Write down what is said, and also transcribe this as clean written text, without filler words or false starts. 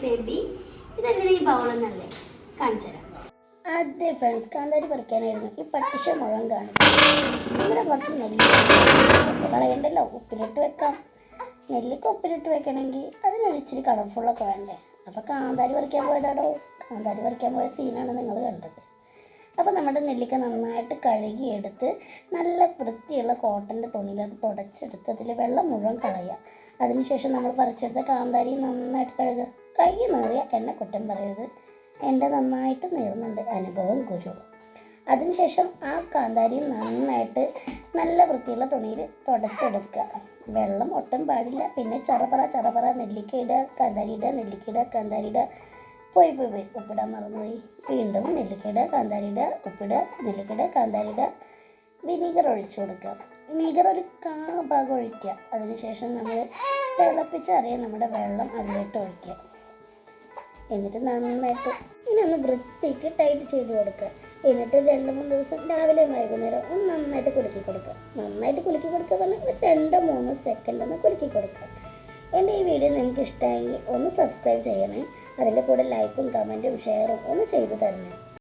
ഫെബി. ഇതെന്തിനാ ഈ ബൗളെന്നല്ലേ കാണിച്ചു തരാം. അതെ ഫ്രണ്ട്സ്, കാന്താരി പറിക്കാനായിരുന്നു ഈ പട്ടിഷ മുഴുവൻ കാണിച്ചു. ഇങ്ങനെ കുറച്ച് നെല്ലിക്ക കളയണ്ടല്ലോ, ഉപ്പിലിട്ട് വെക്കാം. നെല്ലിക്ക ഉപ്പിലിട്ട് വെക്കണമെങ്കിൽ അതിനൊരിച്ചിരി കളർഫുള്ളൊക്കെ വേണ്ടേ. അപ്പോൾ കാന്താരി പറിക്കാൻ പോയതാടോ. കാന്താരി പറിക്കാൻ പോയ സീനാണ് നിങ്ങൾ കണ്ടത്. അപ്പോൾ നമ്മുടെ നെല്ലിക്ക നന്നായിട്ട് കഴുകിയെടുത്ത് നല്ല വൃത്തിയുള്ള കോട്ടൻ്റെ തുണിയിൽ അത് തുടച്ചെടുത്ത് അതിൽ വെള്ളം മുഴുവൻ കളയുക. അതിനുശേഷം നമ്മൾ പറിച്ചെടുത്ത കാന്താരി നന്നായിട്ട് കഴുകുക. കൈ നേറിയ എന്നെ കുറ്റം പറയരുത്, എൻ്റെ നന്നായിട്ട് നീറുന്നുണ്ട്, അനുഭവം ഗുരു. അതിനുശേഷം ആ കാന്താരി നന്നായിട്ട് നല്ല വൃത്തിയുള്ള തുണിയിൽ തുടച്ചെടുക്കുക. വെള്ളം ഒട്ടും പാടില്ല. പിന്നെ ചറപറ നെല്ലിക്ക ഇടുക, കാന്താരി ഇടുക, നെല്ലിക്ക ഇടുക, കാന്താരി ഇടുക. പോയി ഉപ്പിടാൻ മറന്നുപോയി. വീണ്ടും നെല്ലിക്ക ഇടുക, കാന്താരി ഇടുക, ഉപ്പിടുക, നെല്ലിക്ക ഇടുക, കാന്താരി ഇടുക. വിനീഗർ ഒഴിച്ചു കൊടുക്കുക. വിനീഗർ ഒരു ഭാഗം ഒഴിക്കുക. അതിനുശേഷം നമ്മൾ തിളപ്പിച്ചറിയാൻ നമ്മുടെ വെള്ളം അതിലോട്ട് ഒഴിക്കുക. എന്നിട്ട് നന്നായിട്ട് ഇനി ഒന്ന് വൃത്തിക്ക് ടൈറ്റ് ചെയ്ത് കൊടുക്കുക. എന്നിട്ട് 2-3 ദിവസം രാവിലെ വൈകുന്നേരം ഒന്ന് നന്നായിട്ട് കുലുക്കി കൊടുക്കുക. നന്നായിട്ട് കുലുക്കി കൊടുക്കുക പറഞ്ഞാൽ 2-3 സെക്കൻഡ് ഒന്ന് കുലുക്കി കൊടുക്കുക. എൻ്റെ ഈ വീഡിയോ നിങ്ങൾക്ക് ഇഷ്ടമായെങ്കിൽ ഒന്ന് സബ്സ്ക്രൈബ് ചെയ്യണേ. അതിൻ്റെ കൂടെ ലൈക്കും കമൻറ്റും ഷെയറും ഒന്ന് ചെയ്തു തരണേ.